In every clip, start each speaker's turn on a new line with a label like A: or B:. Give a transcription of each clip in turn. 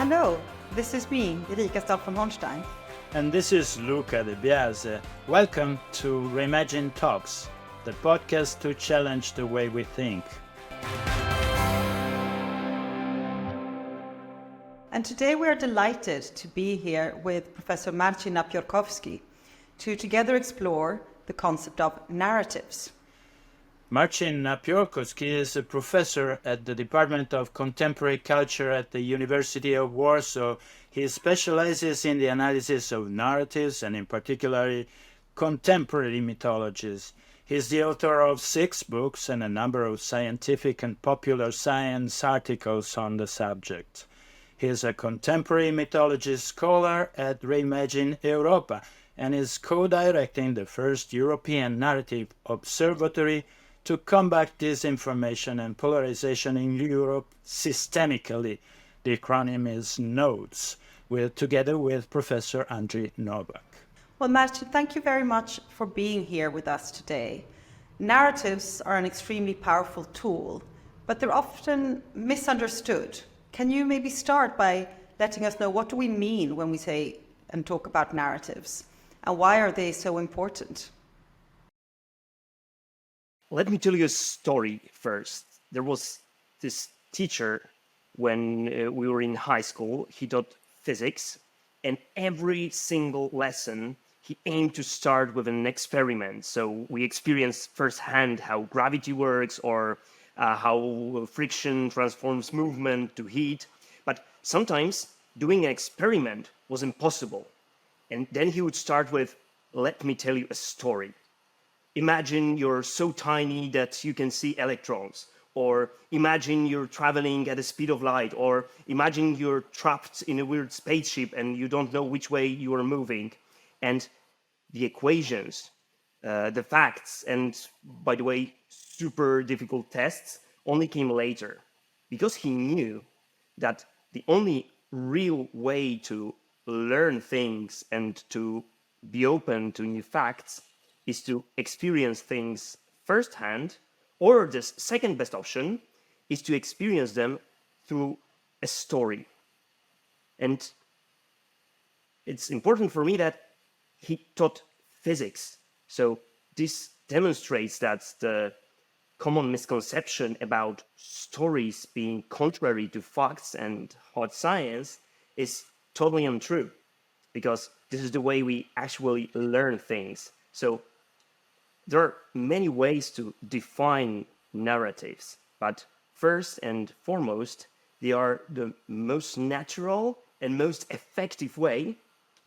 A: Hello, this is me, Erika Stahl from Hornstein.
B: And this is Luca De Biase. Welcome to ReImagine Talks, the podcast to challenge the way we think.
A: And today we are delighted to be here with Professor Marcin Napiórkowski to together explore the concept of narratives.
B: Marcin Napiórkowski is a professor at the Department of Contemporary Culture at the University of Warsaw. He specializes in the analysis of narratives and in particular contemporary mythologies. He is the author of 6 books and a number of scientific and popular science articles on the subject. He is a contemporary mythology scholar at ReImagine Europa and is co-directing the first European narrative observatory to combat disinformation and polarization in Europe systemically. The acronym is NODES, together with Professor Andrzej Nowak.
A: Well, Marcin, thank you very much for being here with us today. Narratives are an extremely powerful tool, but they're often misunderstood. Can you maybe start by letting us know what do we mean when we say and talk about narratives, and why are they so important?
C: Let me tell you a story first. There was this teacher when we were in high school. He taught physics, and every single lesson he aimed to start with an experiment. So we experienced firsthand how gravity works or how friction transforms movement to heat. But sometimes doing an experiment was impossible. And then he would start with, let me tell you a story. Imagine you're so tiny that you can see electrons, or imagine you're traveling at the speed of light, or imagine you're trapped in a weird spaceship and you don't know which way you are moving. And the equations, the facts, and by the way, super difficult tests only came later, because he knew that the only real way to learn things and to be open to new facts is to experience things firsthand, or the second best option is to experience them through a story. And it's important for me that he taught physics. So this demonstrates that the common misconception about stories being contrary to facts and hard science is totally untrue, because this is the way we actually learn things. So there are many ways to define narratives, but first and foremost, they are the most natural and most effective way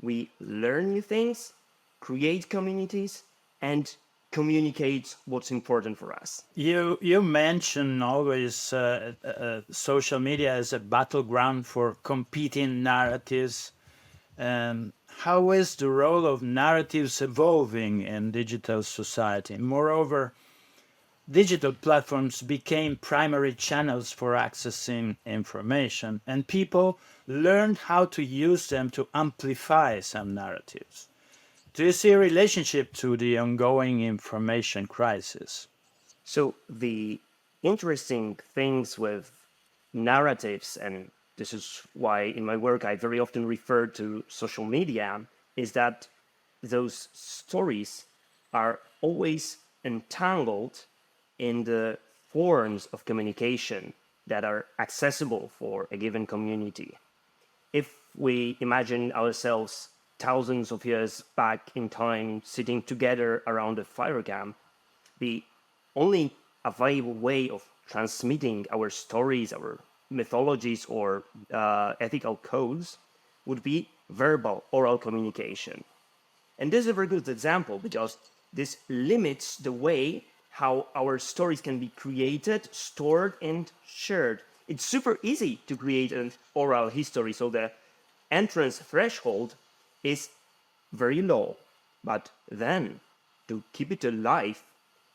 C: we learn new things, create communities, and communicate what's important for us.
B: You mention always social media as a battleground for competing narratives. How is the role of narratives evolving in digital society? Moreover, digital platforms became primary channels for accessing information, and people learned how to use them to amplify some narratives. Do you see a relationship to the ongoing information crisis?
C: So the interesting things with narratives, and this is why in my work I very often refer to social media, is that those stories are always entangled in the forms of communication that are accessible for a given community. If we imagine ourselves thousands of years back in time sitting together around a fire camp, the only available way of transmitting our stories, our mythologies, or ethical codes would be verbal, oral communication. And this is a very good example, because this limits the way how our stories can be created, stored, and shared. It's super easy to create an oral history, so the entrance threshold is very low. But then, to keep it alive,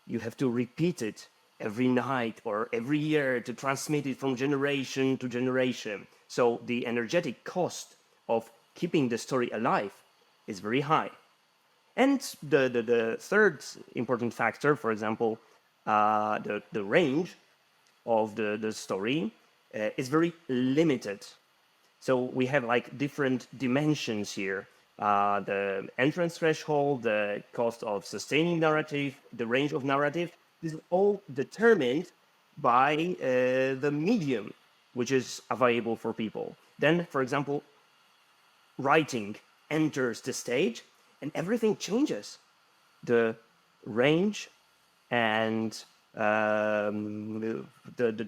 C: you have to repeat it every night or every year to transmit it from generation to generation. So the energetic cost of keeping the story alive is very high. And the third important factor, for example, the range of the story is very limited. So we have like different dimensions here. The entrance threshold, the cost of sustaining narrative, the range of narrative. This is all determined by the medium which is available for people. Then, for example, writing enters the stage and everything changes. The range and the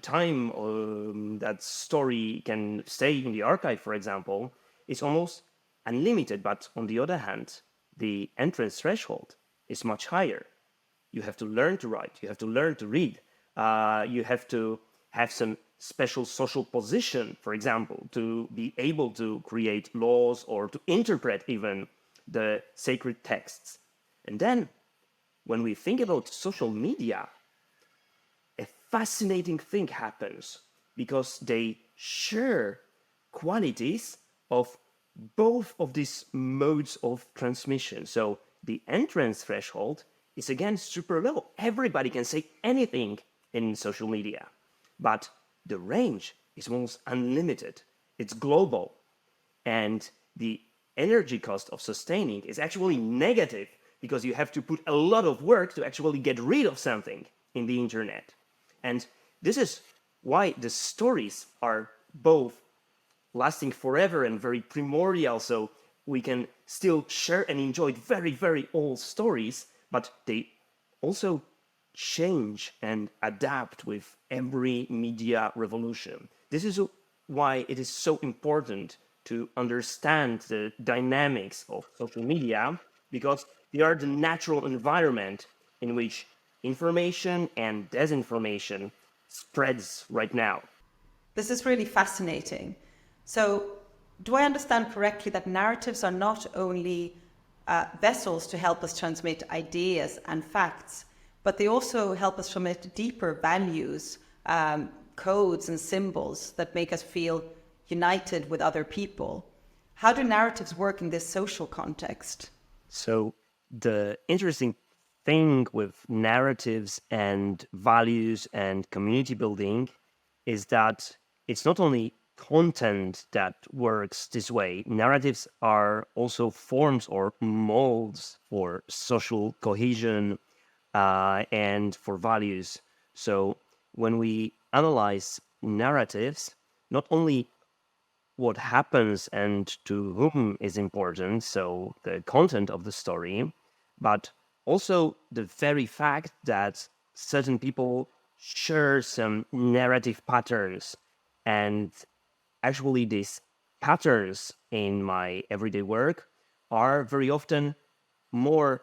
C: time that story can stay in the archive, for example, is almost unlimited. But on the other hand, the entrance threshold is much higher. You have to learn to write. You have to learn to read. You have to have some special social position, for example, to be able to create laws or to interpret even the sacred texts. And then, when we think about social media, a fascinating thing happens because they share qualities of both of these modes of transmission. So the entrance threshold is again super low. Everybody can say anything in social media, but the range is almost unlimited. It's global, and the energy cost of sustaining is actually negative because you have to put a lot of work to actually get rid of something in the internet. And this is why the stories are both lasting forever and very primordial, so we can still share and enjoy very, very old stories, but they also change and adapt with every media revolution. This is why it is so important to understand the dynamics of social media, because they are the natural environment in which information and disinformation spreads right now.
A: This is really fascinating. So, do I understand correctly that narratives are not only vessels to help us transmit ideas and facts, but they also help us transmit deeper values, codes, and symbols that make us feel united with other people? How do narratives work in this social context?
C: So, the interesting thing with narratives and values and community building is that it's not only content that works this way. Narratives are also forms or molds for social cohesion and for values. So when we analyze narratives, not only what happens and to whom is important, so the content of the story, but also the very fact that certain people share some narrative patterns. And actually, these patterns in my everyday work are very often more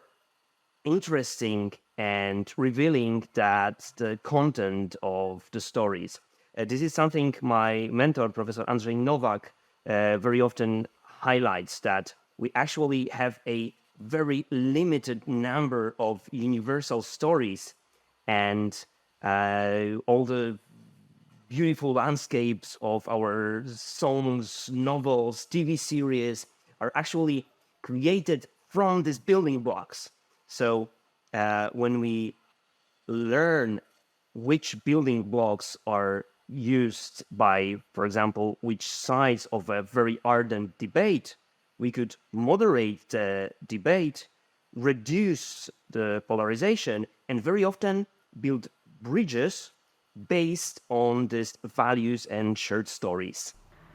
C: interesting and revealing that the content of the stories. This is something my mentor, Professor Andrzej Nowak, very often highlights, that we actually have a very limited number of universal stories, and all the beautiful landscapes of our songs, novels, TV series are actually created from these building blocks. So when we learn which building blocks are used by, for example, which sides of a very ardent debate, we could moderate the debate, reduce the polarization, and very often build bridges based on these values and shared stories.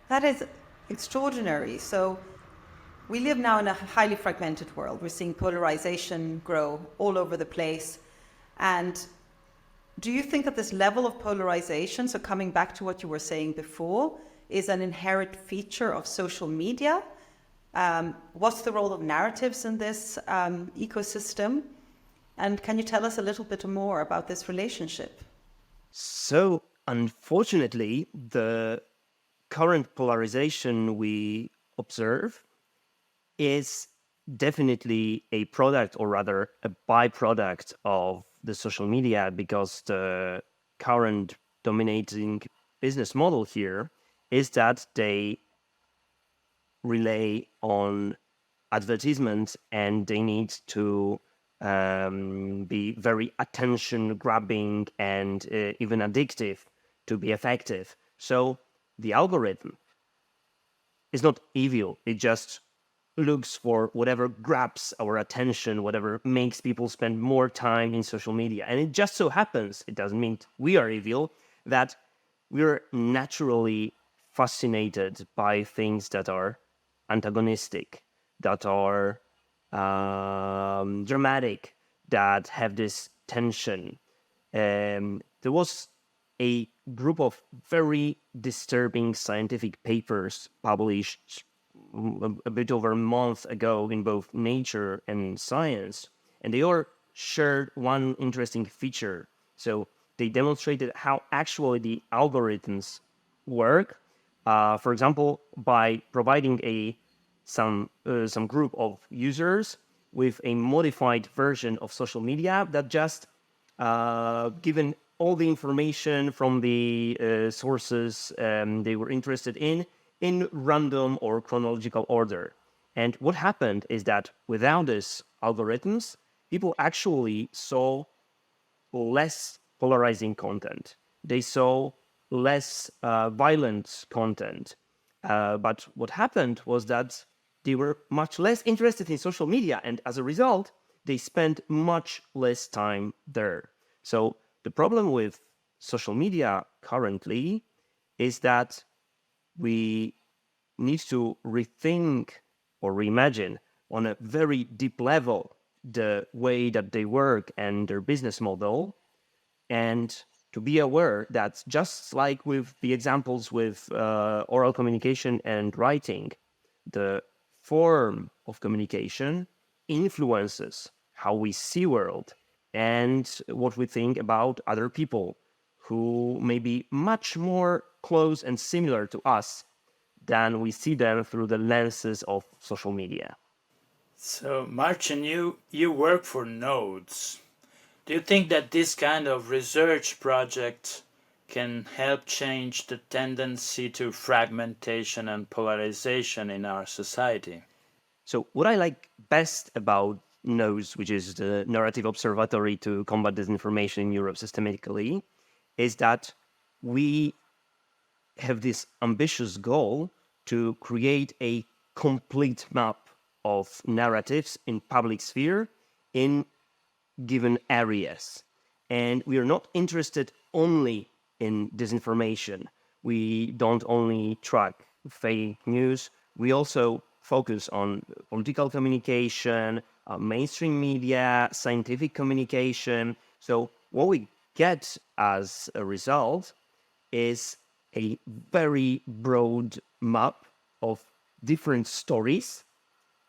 A: That is extraordinary. So, we live now in a highly fragmented world. We're seeing polarization grow all over the place. And do you think that this level of polarization, so coming back to what you were saying before, is an inherent feature of social media? What's the role of narratives in this ecosystem? And can you tell us a little bit more about this relationship?
C: So, unfortunately, the current polarization we observe is definitely a product, or rather a byproduct of the social media, because the current dominating business model here is that they rely on advertisement, and they need to be very attention grabbing and even addictive to be effective. So the algorithm is not evil. It just looks for whatever grabs our attention, whatever makes people spend more time in social media. And it just so happens, it doesn't mean we are evil, that we're naturally fascinated by things that are antagonistic, that are dramatic, that have this tension. There was a group of very disturbing scientific papers published a bit over a month ago in both Nature and Science, and they all shared one interesting feature. So they demonstrated how actually the algorithms work. For example, by providing some group of users with a modified version of social media that just given all the information from the sources they were interested in random or chronological order. And what happened is that without these algorithms, people actually saw less polarizing content. They saw less violent content. But what happened was that they were much less interested in social media, and as a result, they spent much less time there. So the problem with social media currently is that we need to rethink or reimagine on a very deep level the way that they work and their business model, and to be aware that just like with the examples with oral communication and writing, the form of communication influences how we see world and what we think about other people who may be much more close and similar to us than we see them through the lenses of social media.
B: So, Marcin, you work for nodes. Do you think that this kind of research project can help change the tendency to fragmentation and polarization in our society?
C: So what I like best about NOS, which is the Narrative Observatory to Combat Disinformation in Europe systematically, is that we have this ambitious goal to create a complete map of narratives in public sphere in given areas. And we are not interested only in disinformation. We don't only track fake news. We also focus on political communication, mainstream media, scientific communication. So what we get as a result is a very broad map of different stories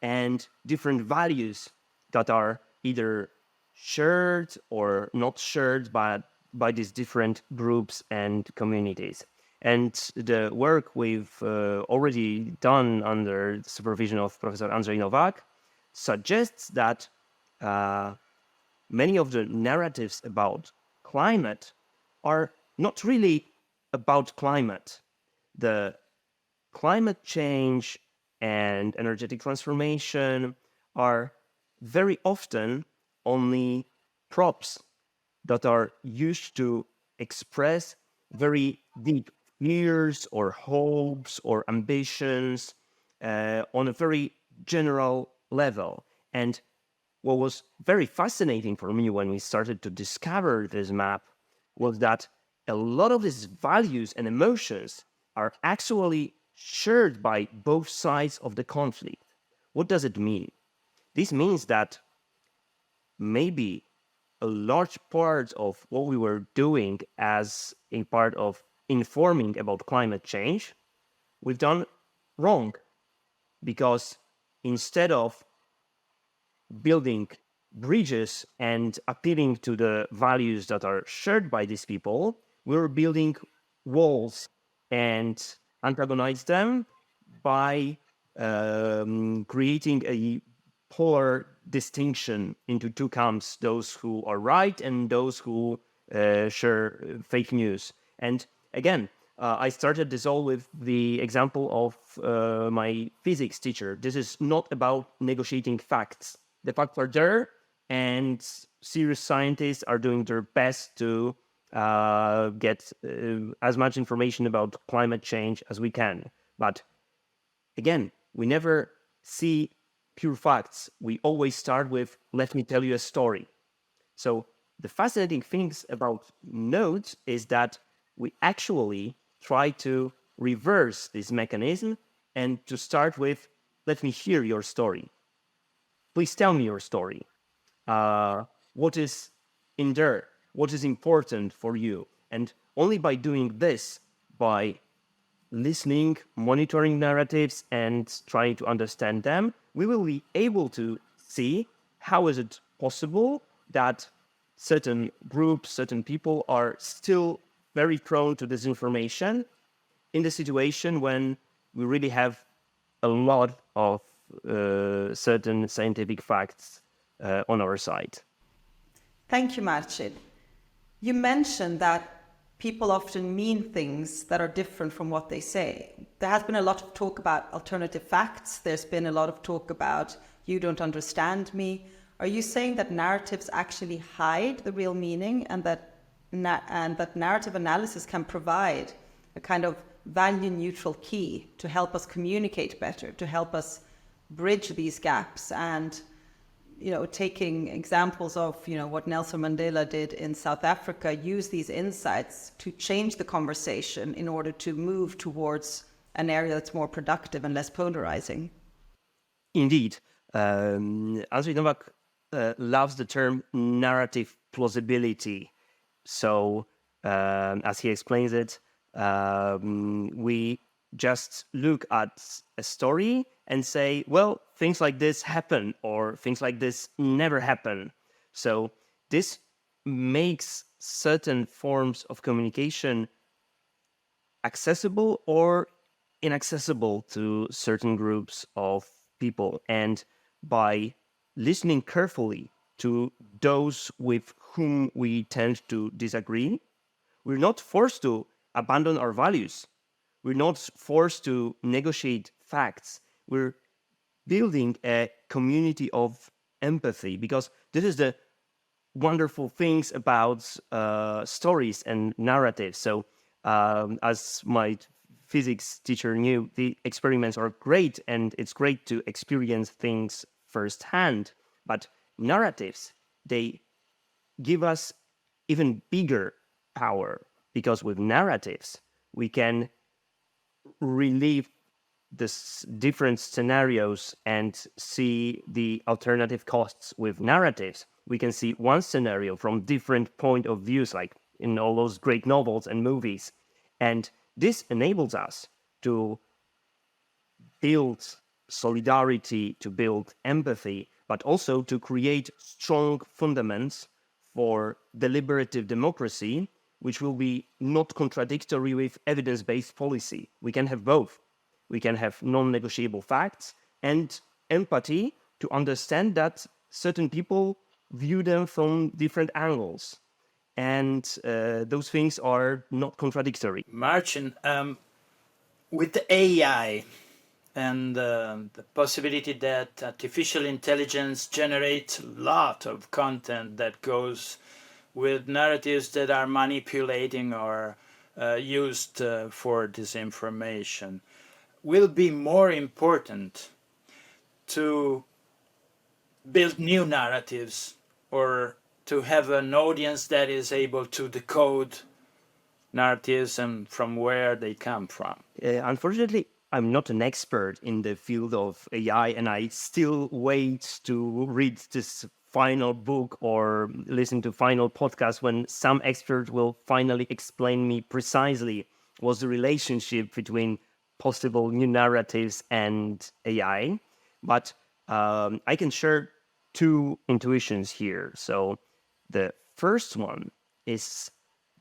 C: and different values that are either shared or not shared by these different groups and communities. And the work we've already done under the supervision of Professor Andrzej Nowak suggests that many of the narratives about climate are not really about climate. The climate change and energetic transformation are very often only props that are used to express very deep fears or hopes or ambitions on a very general level. And what was very fascinating for me when we started to discover this map was that a lot of these values and emotions are actually shared by both sides of the conflict. What does it mean? This means that maybe a large part of what we were doing as a part of informing about climate change, we've done wrong. Because instead of building bridges and appealing to the values that are shared by these people, we're building walls and antagonize them by creating a polar distinction into two camps, those who are right and those who share fake news. And again, I started this all with the example of my physics teacher. This is not about negotiating facts. The facts are there, and serious scientists are doing their best to get as much information about climate change as we can. But again, we never see pure facts. We always start with, let me tell you a story. So the fascinating things about nodes is that we actually try to reverse this mechanism and to start with, let me hear your story. Please tell me your story. What is in there? What is important for you? And only by doing this, by listening, monitoring narratives, and trying to understand them, we will be able to see how is it possible that certain groups, certain people are still very prone to disinformation in the situation when we really have a lot of certain scientific facts on our side.
A: Thank you, Marcin. You mentioned that people often mean things that are different from what they say. There has been a lot of talk about alternative facts. There's been a lot of talk about you don't understand me. Are you saying that narratives actually hide the real meaning and that narrative analysis can provide a kind of value-neutral key to help us communicate better, to help us bridge these gaps and taking examples of, what Nelson Mandela did in South Africa, use these insights to change the conversation in order to move towards an area that's more productive and less polarizing?
C: Indeed. Andrzej Nowak loves the term narrative plausibility. So, as he explains it, we just look at a story and say, well, things like this happen or things like this never happen. So this makes certain forms of communication accessible or inaccessible to certain groups of people. And by listening carefully to those with whom we tend to disagree, we're not forced to abandon our values. We're not forced to negotiate facts. We're building a community of empathy, because this is the wonderful things about stories and narratives. So as my physics teacher knew, the experiments are great and it's great to experience things firsthand. But narratives, they give us even bigger power, because with narratives, we can relive the different scenarios and see the alternative costs. With narratives, we can see one scenario from different point of views, like in all those great novels and movies. And this enables us to build solidarity, to build empathy, but also to create strong fundaments for deliberative democracy, which will be not contradictory with evidence-based policy. We can have both. We can have non-negotiable facts and empathy to understand that certain people view them from different angles. And those things are not contradictory.
B: Marcin, with the AI and the possibility that artificial intelligence generates a lot of content that goes with narratives that are manipulating or used for disinformation, will be more important to build new narratives or to have an audience that is able to decode narratives and from where they come from?
C: Unfortunately, I'm not an expert in the field of AI, and I still wait to read this final book or listen to final podcast when some expert will finally explain me precisely what's the relationship between possible new narratives and AI. But I can share two intuitions here. So the first one is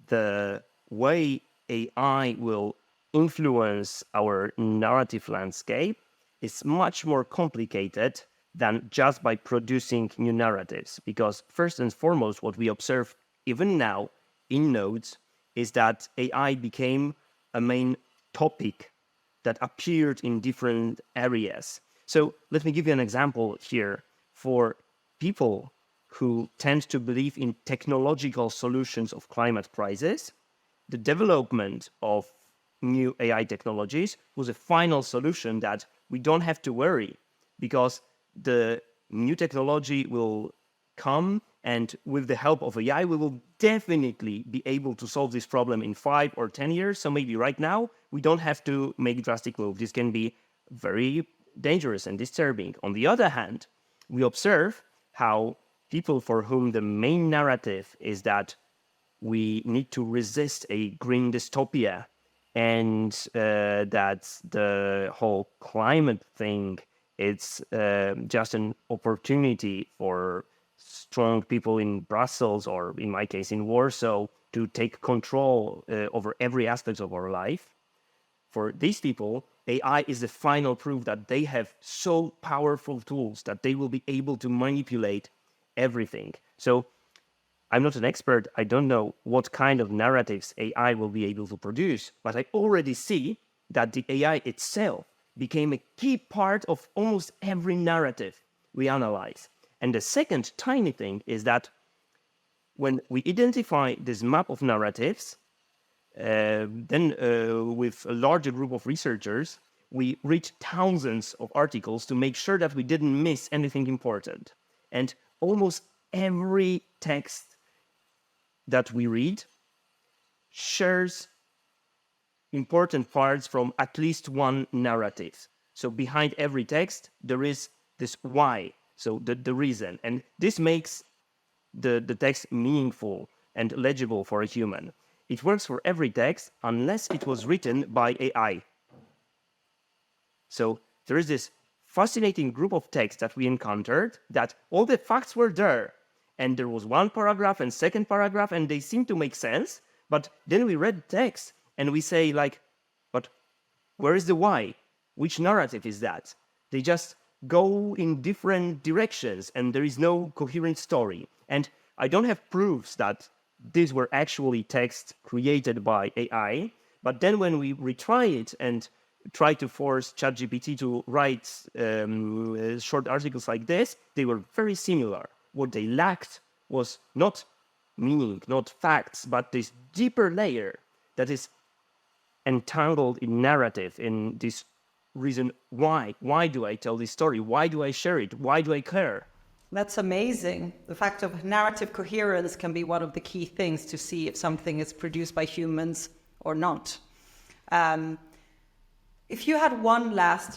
C: the way AI will influence our narrative landscape is much more complicated than just by producing new narratives. Because first and foremost, what we observe even now in nodes is that AI became a main topic that appeared in different areas. So let me give you an example here. For people who tend to believe in technological solutions of climate crisis, the development of new AI technologies was a final solution that we don't have to worry, because the new technology will come, and with the help of AI, we will definitely be able to solve this problem in 5 or 10 years. So maybe right now, we don't have to make drastic moves. This can be very dangerous and disturbing. On the other hand, we observe how people for whom the main narrative is that we need to resist a green dystopia, and that the whole climate thing, it's just an opportunity for strong people in Brussels, or in my case in Warsaw, to take control over every aspect of our life. For these people, AI is the final proof that they have so powerful tools that they will be able to manipulate everything. So I'm not an expert. I don't know what kind of narratives AI will be able to produce, but I already see that the AI itself became a key part of almost every narrative we analyze. And the second tiny thing is that when we identify this map of narratives, then with a larger group of researchers, we read thousands of articles to make sure that we didn't miss anything important. And almost every text that we read shares important parts from at least one narrative. So behind every text, there is this why, so the reason. And this makes the text meaningful and legible for a human. It works for every text unless it was written by AI. So there is this fascinating group of texts that we encountered that all the facts were there. And there was one paragraph and second paragraph, and they seem to make sense. But then we read the text and we say, like, but where is the why? Which narrative is that? They just go in different directions and there is no coherent story. And I don't have proofs that these were actually texts created by AI. But then when we retry it and try to force ChatGPT to write short articles like this, they were very similar. What they lacked was not meaning, not facts, but this deeper layer that is entangled in narrative, in this reason why. Why do I tell this story? Why do I share it? Why do I care?
A: That's amazing. The fact of narrative coherence can be one of the key things to see if something is produced by humans or not. If you had one last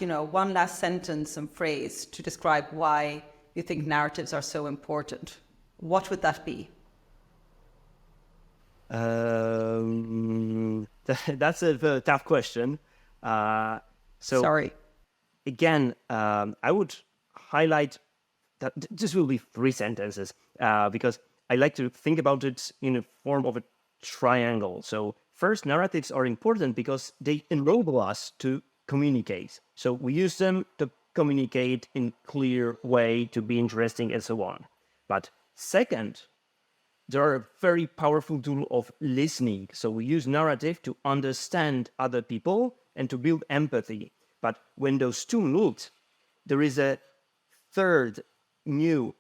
A: sentence and phrase to describe why you think narratives are so important, what would that be?
C: That's a tough question.
A: Sorry.
C: Again, I would highlight that this will be 3 sentences because I like to think about it in a form of a triangle. So first, narratives are important because they enable us to communicate. So we use them to communicate in clear way, to be interesting, and so on. But second, they are a very powerful tool of listening. So we use narrative to understand other people and to build empathy. But when those two meet, there is a third new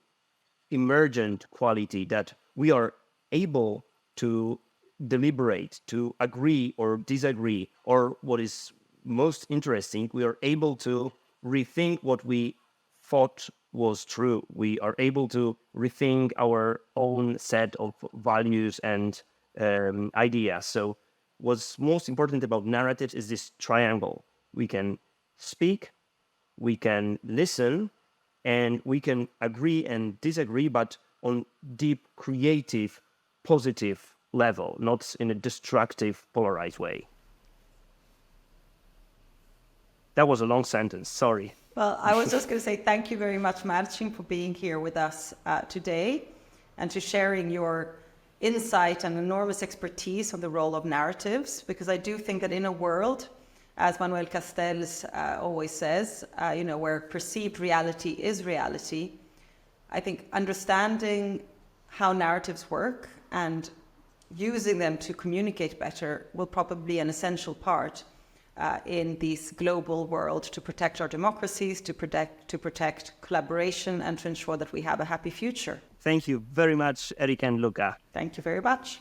C: emergent quality that we are able to deliberate, to agree or disagree, or what is most interesting, we are able to rethink what we thought was true. We are able to rethink our own set of values and ideas. So what's most important about narratives is this triangle. We can speak, we can listen, and we can agree and disagree, but on deep, creative, positive level, not in a destructive, polarized way. That was a long sentence, sorry.
A: Well, I was just going to say thank you very much, Marcin, for being here with us today and to sharing your insight and enormous expertise on the role of narratives, because I do think that in a world, as Manuel Castells always says, where perceived reality is reality, I think understanding how narratives work and using them to communicate better will probably be an essential part in this global world to protect our democracies, to protect collaboration, and to ensure that we have a happy future.
C: Thank you very much, Eric and Luca.
A: Thank you very much.